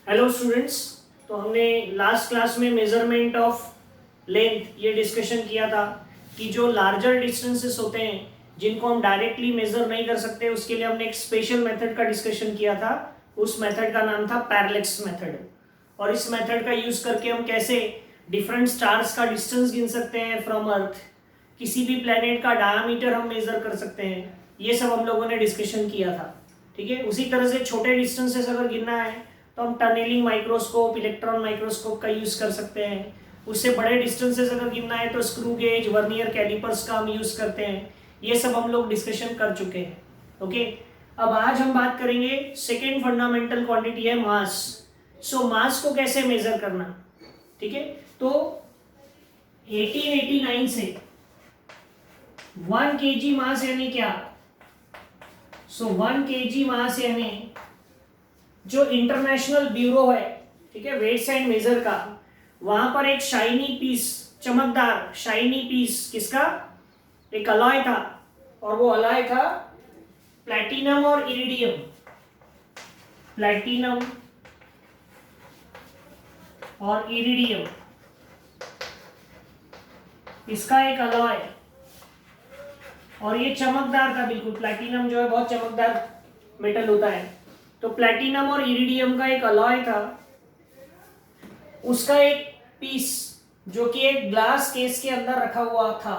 Hello students. तो हमने last class में मेजरमेंट ऑफ लेंथ ये डिस्कशन किया था कि जो लार्जर डिस्टेंसेस होते हैं जिनको हम डायरेक्टली मेजर नहीं कर सकते उसके लिए हमने एक स्पेशल मेथड का डिस्कशन किया था। उस मेथड का नाम था पैरेलैक्स मेथड। और इस मेथड का यूज करके हम कैसे डिफरेंट स्टार्स का डिस्टेंस गिन सकते हैं फ्रॉम अर्थ, किसी भी प्लेनेट का डायमीटर हम मेजर कर सकते हैं। ये सब हम लोगों ने डिस्कशन किया था। ठीक है, उसी तरह से छोटे डिस्टेंसेस अगर गिनना है तो हम टनलिंग माइक्रोस्कोप, इलेक्ट्रॉन माइक्रोस्कोप का यूज कर सकते हैं। उससे बड़े डिस्टेंसेस अगर गिनना है तो स्क्रू गेज, वर्नियर कैलिपर्स का हम यूज करते हैं। ये सब हम लोग डिस्कशन कर चुके हैं। ओके, अब आज हम बात करेंगे सेकेंड फंडामेंटल क्वांटिटी है मास। सो मास को कैसे मेजर करना। ठीक है, तो 1889 से 1 kg मास यानी क्या। सो 1 kg मास यानी जो इंटरनेशनल ब्यूरो है, ठीक है, वेट्स एंड मेजर का, वहां पर एक शाइनी पीस, चमकदार शाइनी पीस किसका, एक अलॉय था। और वो अलॉय था प्लैटिनम और इरिडियम। प्लैटिनम और इरिडियम, इसका एक अलॉय। और ये चमकदार था बिल्कुल। प्लैटिनम जो है बहुत चमकदार मेटल होता है। तो प्लैटिनम और इरिडियम का एक अलॉय था, उसका एक पीस जो कि एक ग्लास केस के अंदर रखा हुआ था,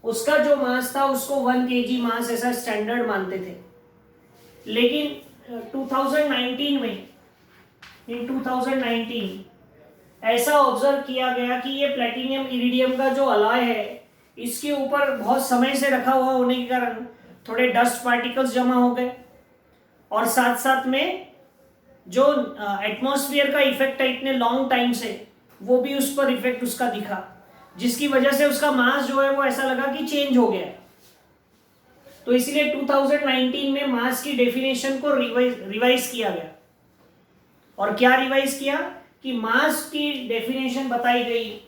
उसका जो मास था उसको 1 kg मास ऐसा स्टैंडर्ड मानते थे। लेकिन 2019 में, इन 2019 ऐसा ऑब्जर्व किया गया कि ये प्लैटिनियम इरिडियम का जो अलॉय है इसके ऊपर बहुत समय से रखा हुआ होने के कारण थोड़े डस्ट पार्टिकल्स जमा हो गए। और साथ साथ में जो एटमॉस्फेयर का इफेक्ट है इतने लॉन्ग टाइम से, वो भी उस पर इफेक्ट उसका दिखा, जिसकी वजह से उसका मास जो है वो ऐसा लगा कि चेंज हो गया। तो इसलिए 2019 में मास की डेफिनेशन को रिवाइज किया गया। और क्या रिवाइज किया कि मास की डेफिनेशन बताई गई,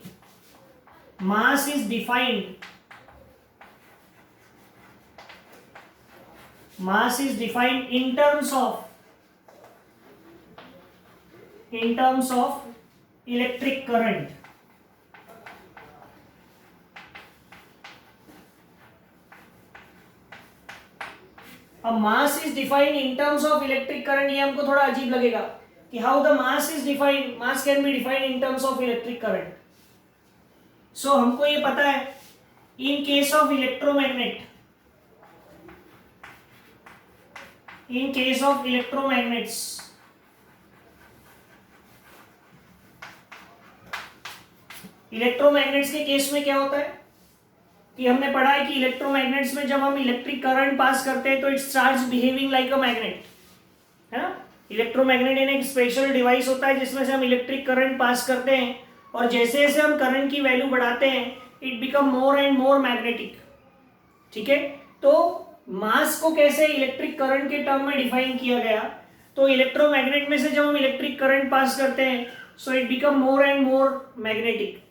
mass is defined, mass is defined in terms of electric current. अब mass is defined in terms of electric current, ये हमको थोड़ा अजीब लगेगा कि how the mass is defined, mass can be defined in terms of electric current. So हमको ये पता है in case of electromagnet, in case of electromagnets, electromagnets के केस में क्या होता है कि हमने पढ़ा है कि इलेक्ट्रोमैग्नेट्स में जब हम इलेक्ट्रिक करंट पास करते हैं तो it starts behaving like a magnet, है ना। इलेक्ट्रोमैग्नेट एक स्पेशल डिवाइस होता है जिसमें से हम इलेक्ट्रिक करंट पास करते हैं, और जैसे जैसे हम करंट की वैल्यू बढ़ाते हैं it become more and more magnetic. ठीक है, तो मास को कैसे इलेक्ट्रिक करंट के टर्म में डिफाइन किया गया, तो इलेक्ट्रोमैग्नेट में से जब हम इलेक्ट्रिक करंट पास करते हैं so it become more and more magnetic.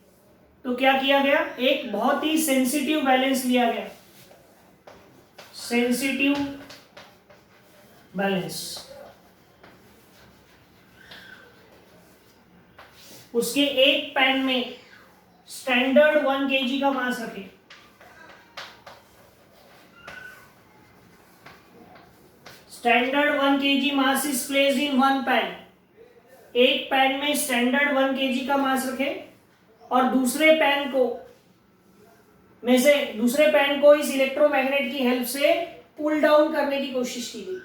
तो क्या किया गया, एक बहुत ही सेंसिटिव बैलेंस लिया गया, सेंसिटिव बैलेंस। उसके एक पैन में स्टैंडर्ड 1 kg का मास रखे, standard 1 kg mass is placed in one pan. एक पैन में स्टैंडर्ड 1 kg का मास रखे और दूसरे पैन को इस इलेक्ट्रोमैग्नेट की हेल्प से पुल डाउन करने की कोशिश की गई।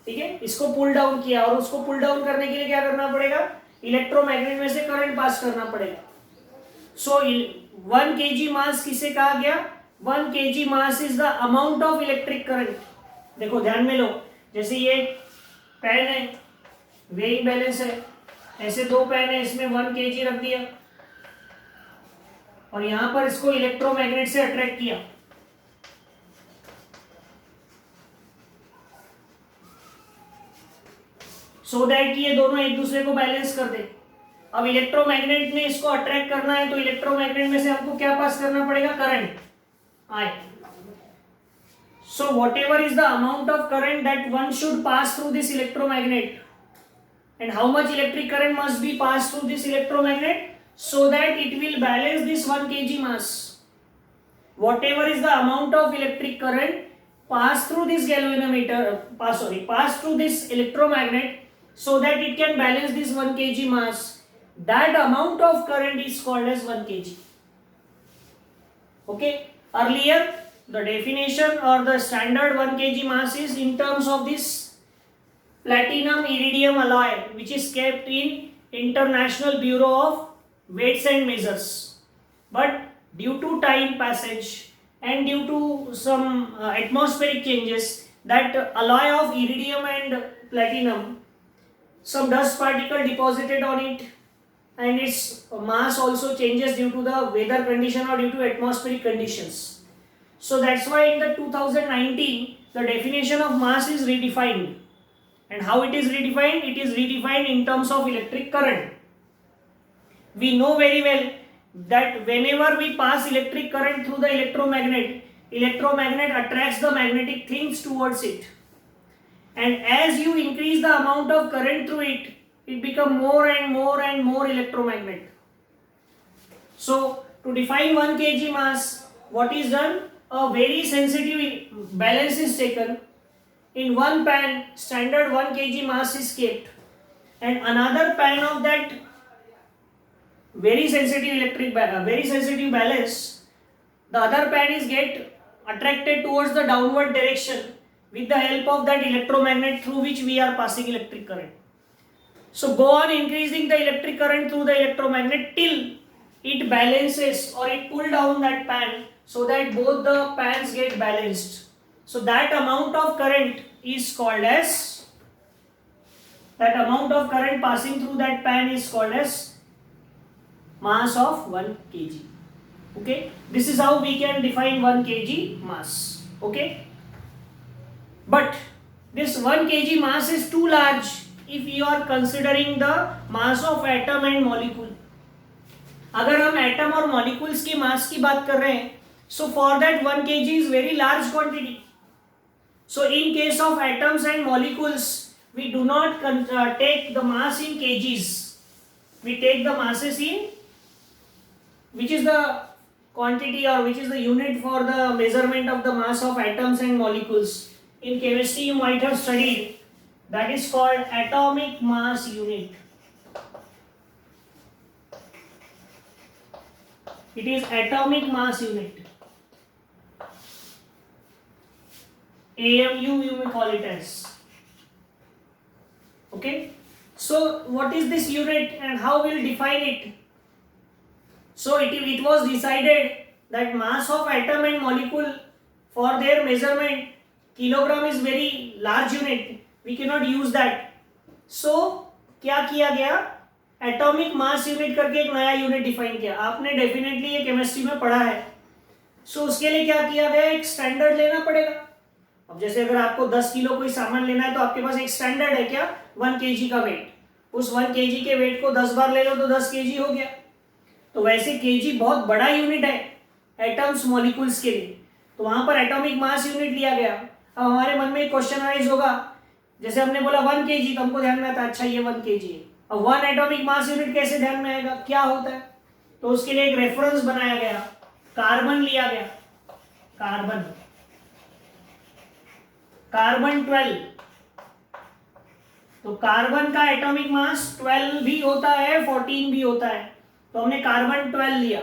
ठीक है, इसको पुल डाउन किया, और उसको पुल डाउन करने के लिए क्या करना पड़ेगा, इलेक्ट्रोमैग्नेट में से करंट पास करना पड़ेगा। सो 1 kg मास किसे कहा गया, 1 kg mass is the amount of electric current. देखो ध्यान में लो, जैसे ये पैन है, वेइंग बैलेंस है, ऐसे दो पैन है, इसमें 1 kg रख दिया और यहां पर इसको इलेक्ट्रोमैग्नेट से अट्रैक्ट किया। सो दैट कि ये दोनों एक दूसरे को बैलेंस कर दे। अब इलेक्ट्रोमैग्नेट ने इसको अट्रैक्ट करना है तो इलेक्ट्रोमैग्नेट में से हमको क्या पास करना पड़ेगा, current I. So what ever is the amount of current that one should pass through this electromagnet, and how much electric current must be passed through this electromagnet so that it will balance this 1 kg mass. Whatever is the amount of electric current pass through this galvanometer, pass through this electromagnet so that it can balance this 1 kg mass, that amount of current is called as 1 kg. Okay, earlier the definition or the standard 1 kg mass is in terms of this platinum iridium alloy, which is kept in International Bureau of Weights and Measures. But due to time passage and due to some atmospheric changes, that alloy of iridium and platinum, some dust particle deposited on it, and its mass also changes due to the weather condition or due to atmospheric conditions. So that's why in the 2019 the definition of mass is redefined. And how it is redefined? It is redefined in terms of electric current. We know very well that whenever we pass electric current through the electromagnet attracts the magnetic things towards it. And as you increase the amount of current through it, it becomes more and more and more electromagnet. So to define 1 kg mass, what is done? A very sensitive balance is taken. In one pan, standard 1 kg mass is kept, and another pan of that very sensitive balance, the other pan is get attracted towards the downward direction with the help of that electromagnet through which we are passing electric current. So go on increasing the electric current through the electromagnet till it balances or it pull down that pan so that both the pans get balanced. So that amount of current is called as, that amount of current passing through that pan is called as mass of 1 kg. Okay, this is how we can define 1 kg mass. Okay, but this 1 kg mass is too large if you are considering the mass of atom and molecule. अगर हम atom और molecules की mass की बात कर रहे हैं, so for that 1 kg is very large quantity. So in case of atoms and molecules, we do not take the mass in kgs. We take the masses in, which is the quantity or which is the unit for the measurement of the mass of atoms and molecules. In chemistry you might have studied, that is called atomic mass unit. It is atomic mass unit. AMU you may call it as. Okay, so what is this unit and how we will define it? So it was decided that mass of atom and molecule, for their measurement, kilogram is very large unit, we cannot use that. So क्या किया गया, atomic mass unit करके एक नया unit define किया. आपने definitely ये chemistry में पढ़ा है. सो उसके लिए क्या किया गया, एक स्टैंडर्ड लेना पड़ेगा. अब जैसे अगर आपको 10 किलो कोई सामान लेना है तो आपके पास एक स्टैंडर्ड है क्या, 1 kg का वेट. उस 1 kg के वेट को 10 बार ले लो तो 10 kg हो गया. तो वैसे kg बहुत बड़ा यूनिट है एटम्स मॉलिक्यूल्स के लिए, तो वहां पर एटॉमिक मास यूनिट लिया गया. अब हमारे मन में एक क्वेश्चन राइज होगा, जैसे हमने बोला 1 kg तो हमको ध्यान में आता है अच्छा ये 1 kg है. अब 1 एटॉमिक मास यूनिट कैसे ध्यान में आएगा, क्या होता है? तो उसके लिए एक रेफरेंस बनाया गया, कार्बन लिया गया. कार्बन 12. तो कार्बन का एटॉमिक मास 12 भी होता है, 14 भी होता है. तो हमने कार्बन 12 लिया,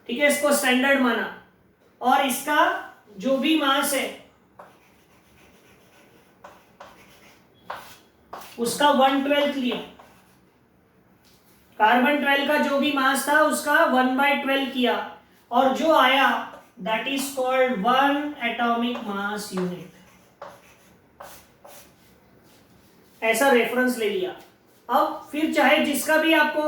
ठीक है, इसको स्टैंडर्ड माना, और इसका जो भी मास है उसका 1/12 लिया. कार्बन 12 का जो भी मास था उसका 1/12 किया, और जो आया that is called 1 atomic mass unit. ऐसा रेफरेंस ले लिया. अब फिर चाहे जिसका भी आपको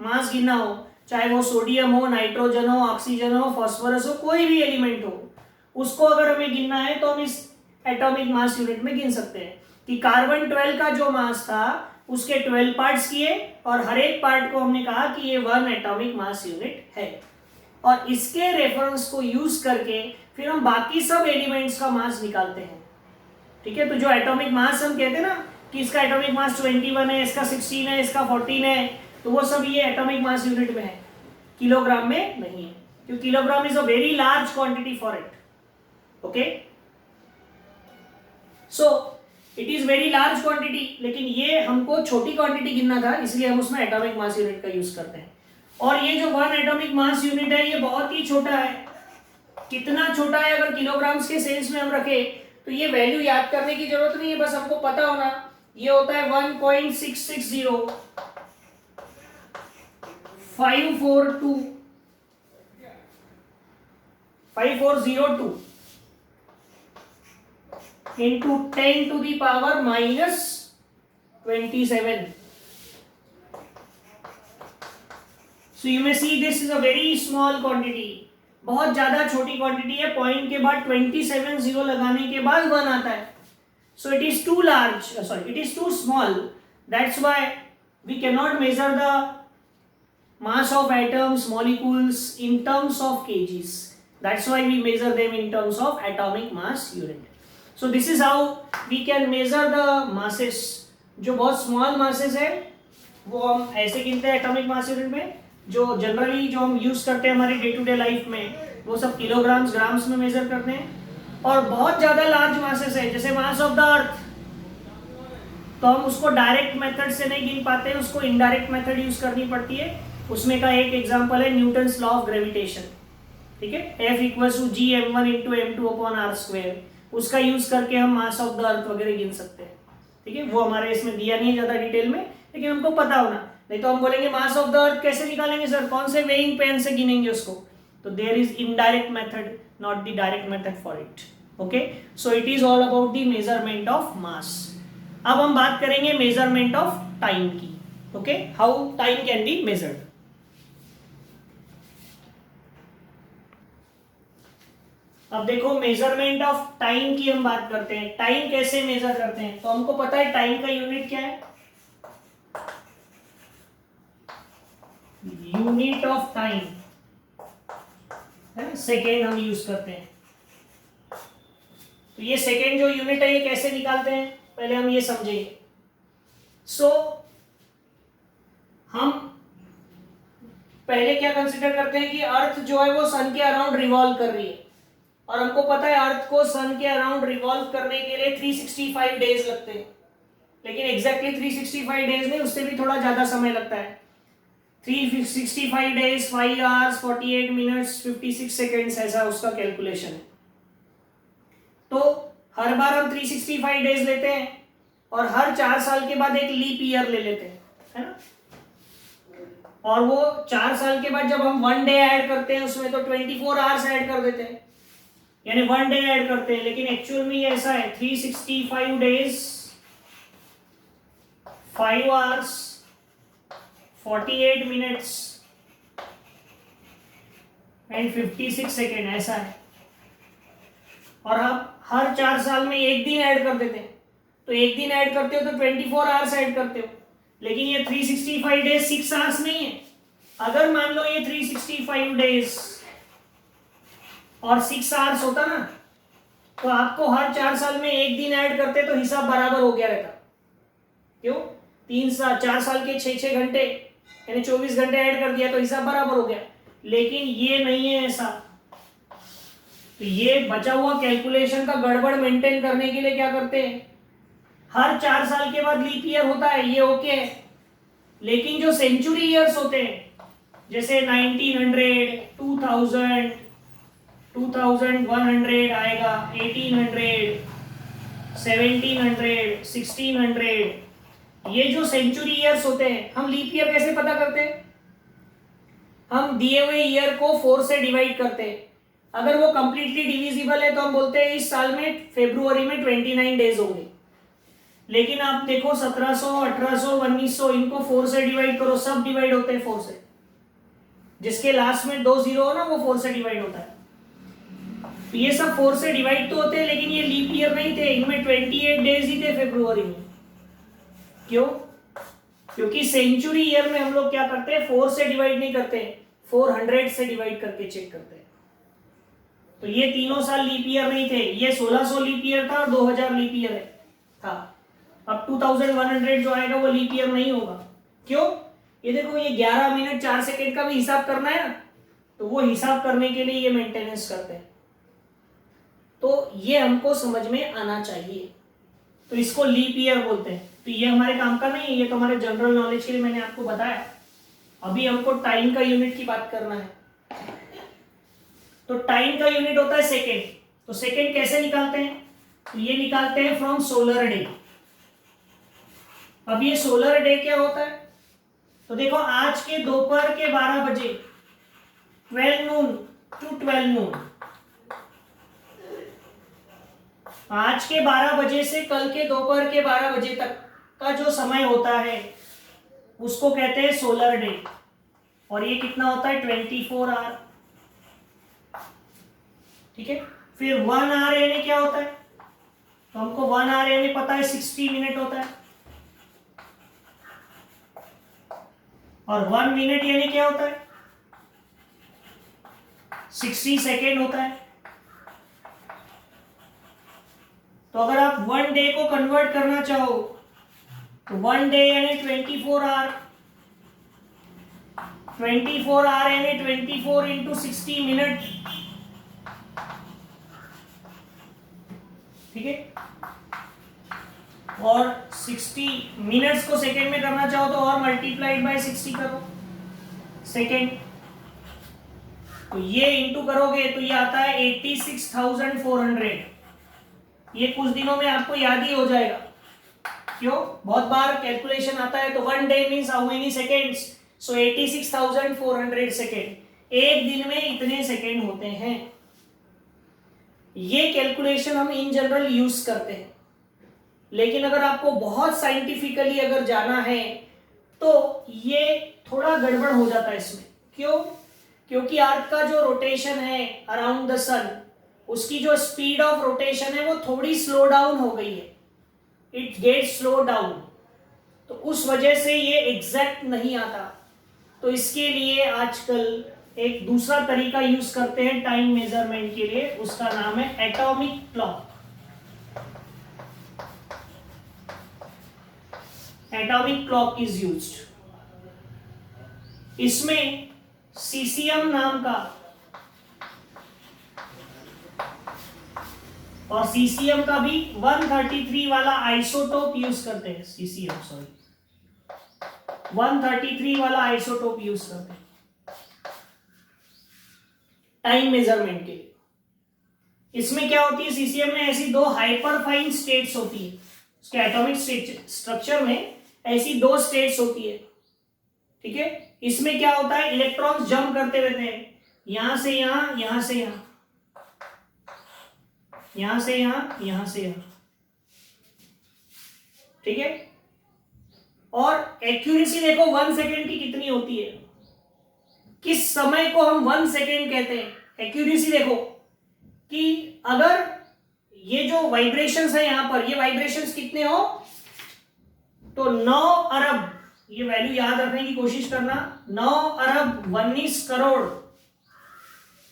मास गिनना हो, चाहे वो सोडियम हो, नाइट्रोजन हो, ऑक्सीजन हो, फास्फोरस हो, कोई भी एलिमेंट हो, उसको अगर हमें गिनना है तो हम इस एटॉमिक मास यूनिट में गिन सकते हैं कि कार्बन 12 का जो मास था उसके 12 पार्ट्स किए, और हर एक पार्ट को हमने कहा कि ये 1 एटॉमिक मास यूनिट है. और इसके रेफरेंस को यूज करके फिर हम बाकी सब एलिमेंट्स का मास निकालते हैं. ठीक है, तो जो एटॉमिक मास हम कहते हैं ना कि इसका एटॉमिक मास 21 है, इसका 16 है, इसका 14 है, तो वो सब ये एटॉमिक मास यूनिट में है, किलोग्राम में नहीं है, क्योंकि kilogram is a very large quantity for it. Okay, so it is very large quantity, लेकिन ये हमको छोटी क्वांटिटी गिनना था, इसलिए हम उसमें एटॉमिक मास यूनिट का यूज करते हैं. और ये जो 1 एटॉमिक मास यूनिट है ये बहुत ही छोटा है. कितना छोटा है, अगर किलोग्राम्स के सेंस में हम रखें तो ये वैल्यू याद करने की जरूरत नहीं है, बस हमको पता होना ये होता है 1.660 5402 into 10 to the power minus 27. So you may see this is a very small quantity. बहुत ज्यादा छोटी क्वांटिटी है. पॉइंट के बाद 27 जीरो लगाने के बाद 1 आता है. So it is too large, sorry, it is too small. That's why we cannot measure the mass of atoms, molecules in terms of kgs. That's why we measure them in terms of atomic mass unit. So this is how we can measure the masses. जो बहुत small masses है वो हम ऐसे गिनते हैं atomic mass unit में. जो जनरली जो हम यूज करते हैं हमारी डे टू डे लाइफ में वो सब किलोग्राम्स ग्राम्स में मेजर करते हैं. और बहुत ज्यादा लार्ज मासेस है, जैसे मास ऑफ द अर्थ, तो हम उसको डायरेक्ट मेथड से नहीं गिन पाते हैं, उसको इनडायरेक्ट मेथड यूज करनी पड़ती है. उसमें का एक एग्जांपल है न्यूटन्स लॉ ऑफ ग्रेविटेशन. ठीक है, F equals to G m1 × m2 upon r². उसका यूज करके हम मास ऑफ द अर्थ वगैरह गिन सकते हैं. ठीक है, वो हमारे इसमें दिया नहीं है ज्यादा डिटेल में, लेकिन हमको पता होना. नहीं तो हम बोलेंगे मास ऑफ द अर्थ कैसे निकालेंगे सर, कौन से वेइंग पेन से गिनेंगे उसको. तो there is indirect method, not the direct method for it. Okay, so it is all about the measurement of mass. अब हम बात करेंगे मेजरमेंट ऑफ टाइम की. Okay, how time can be measured. अब देखो मेजरमेंट ऑफ टाइम की हम बात करते हैं. टाइम कैसे मेजर करते हैं, तो हमको पता है टाइम का यूनिट क्या है. यूनिट ऑफ टाइम है सेकेंड हम यूज करते हैं. तो ये सेकेंड जो यूनिट है ये कैसे निकालते हैं पहले हम ये समझेंगे. सो हम पहले क्या कंसीडर करते हैं कि अर्थ जो है वो सन के अराउंड रिवॉल्व कर रही है. और हमको पता है अर्थ को सन के अराउंड रिवॉल्व करने के लिए 365 डेज लगते हैं. लेकिन एग्जैक्टली 365 डेज नहीं, उससे भी थोड़ा ज्यादा समय लगता है. 365 डेज 5 आवर्स 48 मिनट्स 56 सेकेंड्स, ऐसा उसका कैलकुलेशन है. तो हर बार हम 365 डेज लेते हैं और हर 4 साल के बाद एक लीप ईयर ले लेते हैं, है ना. और वो 4 साल के बाद जब हम 1 डे ऐड करते हैं उसमें तो 24 आवर्स ऐड कर देते हैं, यानी 1 डे ऐड करते हैं. लेकिन एक्चुअल में ये ऐसा है 365 days 5 hours 48 minutes and 56 second, ऐसा है. और आप हर 4 साल में एक दिन ऐड कर देते हैं. तो एक दिन ऐड करते हो तो 24 आवर्स ऐड करते हो. लेकिन ये 365 डेज 6 आवर्स नहीं है. अगर मान लो ये 365 डेज और 6 आवर्स होता ना, तो आपको हर 4 साल में एक दिन ऐड करते तो हिसाब बराबर हो गया रहता. क्यों, 4 साल के 6 घंटे यानी 24 घंटे ऐड कर दिया तो हिसाब बराबर हो गया. लेकिन ये नहीं है ऐसा. तो ये बचा हुआ कैलकुलेशन का गड़बड़ मेंटेन करने के लिए क्या करते हैं, हर 4 साल के बाद लीप ईयर होता है, ये ओके है. लेकिन जो सेंचुरी ईयर्स होते हैं जैसे 1900 2000 2100 आएगा, 1800 1700 1600, ये जो सेंचुरी ईयर्स होते हैं हम लीप ईयर कैसे पता करते हैं. हम दिए हुए ईयर को 4 से डिवाइड करते हैं. अगर वो कंप्लीटली डिविजिबल है तो हम बोलते हैं इस साल में फरवरी में 29 डेज होंगे. लेकिन आप देखो 1700 1800 1900 इनको 4 से डिवाइड करो, सब डिवाइड होते हैं 4 से. जिसके लास्ट में 2 जीरो हो ना वो 4 से डिवाइड होता है. तो ये सब 4 से डिवाइड तो होते हैं, लेकिन ये लीप ईयर नहीं थे. इनमें 28 डेज ही थे फरवरी में. क्यों, क्योंकि सेंचुरी ईयर में हम लोग क्या करते हैं 4 से डिवाइड नहीं करते, 400 से डिवाइड करके चेक करते हैं. तो ये तीनों साल लीप ईयर नहीं थे. ये 1600 लीप ईयर था और 2000 लीप ईयर था. अब 2100 जो आएगा वो लीप ईयर नहीं होगा। क्यों? ये देखो, ये 11 मिनट 4 सेकेंड का भी हिसाब करना है ना, तो वो हिसाब करने के लिए ये मेंटेनेंस करते हैं। तो ये हमको समझ में आना चाहिए, तो इसको लीप ईयर बोलते हैं। तो ये हमारे काम का नहीं है, ये तो हमारे जनरल नॉलेज के लिए मैंने आपको बताया। अभी हमको टाइम का यूनिट की बात करना है। तो टाइम का यूनिट होता है सेकेंड। तो सेकेंड कैसे निकालते हैं? तो ये निकालते हैं फ्रॉम सोलर डे। अब ये सोलर डे क्या होता है? तो देखो, आज के दोपहर के 12 बजे 12 नून टू 12 नून, आज के 12 बजे से कल के दोपहर के 12 बजे तक का जो समय होता है उसको कहते हैं सोलर डे। और ये कितना होता है? 24 आवर। ठीक है। फिर 1 आवर यानी क्या होता है? तो हमको 1 आवर यानी पता है 60 मिनट होता है। और 1 मिनट यानी क्या होता है? 60 सेकेंड होता है। तो अगर आप 1 डे को कन्वर्ट करना चाहो तो 1 डे यानी 24 आवर। 24 आवर यानी 24 इंटू 60 मिनट। ठीक है। और 60 मिनट्स को सेकेंड में करना चाहो तो और मल्टीप्लाइड बाय 60 करो सेकेंड। तो ये इंटू करोगे तो ये आता है 86,400। ये कुछ दिनों में आपको याद ही हो जाएगा। क्यों? बहुत बार कैलकुलेशन आता है। तो 1 day means how many seconds? So 86,400 second. एक दिन में इतने सेकेंड होते हैं। ये कैलकुलेशन हम इन जनरल यूज करते हैं। लेकिन अगर आपको बहुत साइंटिफिकली अगर जाना है तो ये थोड़ा गड़बड़ हो जाता है इसमें। क्यों? क्योंकि अर्थ का जो रोटेशन है अराउंड द सन, उसकी जो स्पीड ऑफ रोटेशन है वो थोड़ी स्लो डाउन हो गई है। It gets slow down. तो उस वजह से ये एग्जैक्ट नहीं आता। तो इसके लिए आजकल एक दूसरा तरीका यूज करते हैं टाइम मेजरमेंट के लिए, उसका नाम है atomic clock. Atomic clock is used. इसमें सीसीएम नाम का, और सीसीएम का भी 133 वाला आइसोटोप यूज करते हैं। सीसीएम 133 वाला आइसोटोप यूज करते हैं टाइम मेजरमेंट के लिए। इसमें क्या होती है? सीसीएम में ऐसी दो हाइपरफाइन स्टेट्स होती है। उसके एटॉमिक स्ट्रक्चर में ऐसी 2 स्टेट्स होती है। ठीक है। इसमें क्या होता है? इलेक्ट्रॉन्स जंप करते रहते हैं, यहां से यहां, यहां से यहां, यहां से यहां, यहां से यहां। ठीक है। और एक्यूरेसी देखो 1 सेकेंड की कितनी होती है। किस समय को हम 1 सेकेंड कहते हैं? एक्यूरेसी देखो कि अगर ये जो वाइब्रेशंस है यहां पर, ये वाइब्रेशंस कितने हो तो 9 अरब, ये वैल्यू याद रखने की कोशिश करना, 9 अरब 19 करोड़,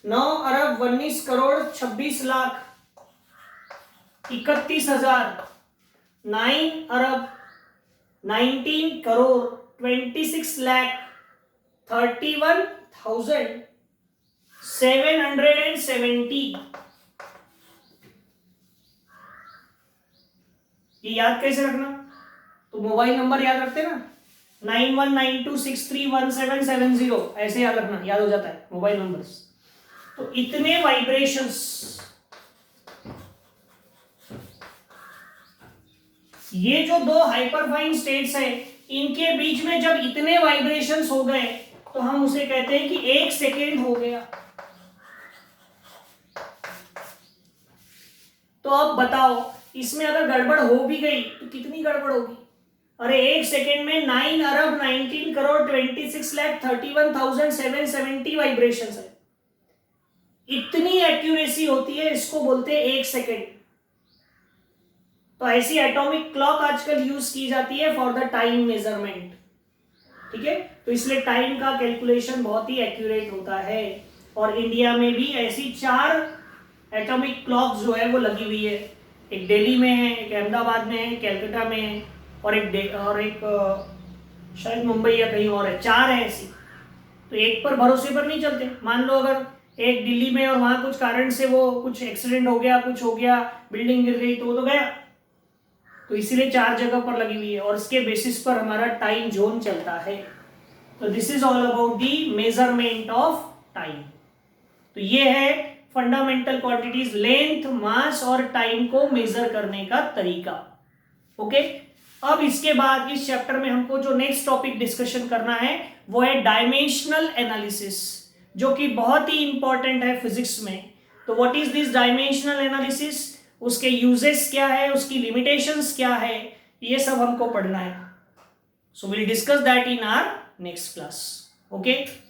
9 अरब 19 करोड़ 26 लाख 31,000, 9 अरब 19 करोड़ 26 लाख 31,770। ये याद कैसे रखना? तो मोबाइल नंबर याद रखते ना, 9192631770, ऐसे याद रखना, याद हो जाता है मोबाइल नंबर्स। तो इतने वाइब्रेशंस, ये जो 2 हाइपरफाइन स्टेट्स हैं, इनके बीच में जब इतने वाइब्रेशंस हो गए तो हम उसे कहते हैं कि 1 सेकेंड हो गया। तो अब बताओ, इसमें अगर गड़बड़ हो भी गई तो कितनी गड़बड़ होगी? अरे 1 सेकेंड में 9 अरब 19 करोड़ 26 लाख 31,770 वाइब्रेशंस है। इतनी एक्यूरेसी होती है, इसको बोलते हैं 1 सेकेंड। तो ऐसी एटॉमिक क्लॉक आजकल यूज की जाती है फॉर द टाइम मेजरमेंट। ठीक है। तो इसलिए टाइम का कैलकुलेशन बहुत ही एक्यूरेट होता है। और इंडिया में भी ऐसी 4 एटॉमिक क्लॉक जो है वो लगी हुई है। एक दिल्ली में है, एक अहमदाबाद में है, कलकत्ता में है, और एक शायद मुंबई या कहीं और है। 4 है ऐसी। तो एक पर भरोसे पर नहीं चलते। मान लो अगर एक दिल्ली में और वहां कुछ कारण से वो कुछ एक्सीडेंट हो गया, कुछ हो गया, बिल्डिंग गिर गई, तो वो तो गया। तो इसीलिए 4 जगह पर लगी हुई है और इसके बेसिस पर हमारा टाइम जोन चलता है। तो this is all about the measurement of time. तो ये है फंडामेंटल क्वांटिटीज, लेंथ, मास और टाइम को मेजर करने का तरीका। ओके। अब इसके बाद इस चैप्टर में हमको जो नेक्स्ट टॉपिक डिस्कशन करना है वो है डायमेंशनल एनालिसिस, जो कि बहुत ही इंपॉर्टेंट है फिजिक्स में। तो what is this dimensional analysis, उसके यूजेस क्या है, उसकी लिमिटेशंस क्या है, ये सब हमको पढ़ना है। So will discuss that in our next class. Okay.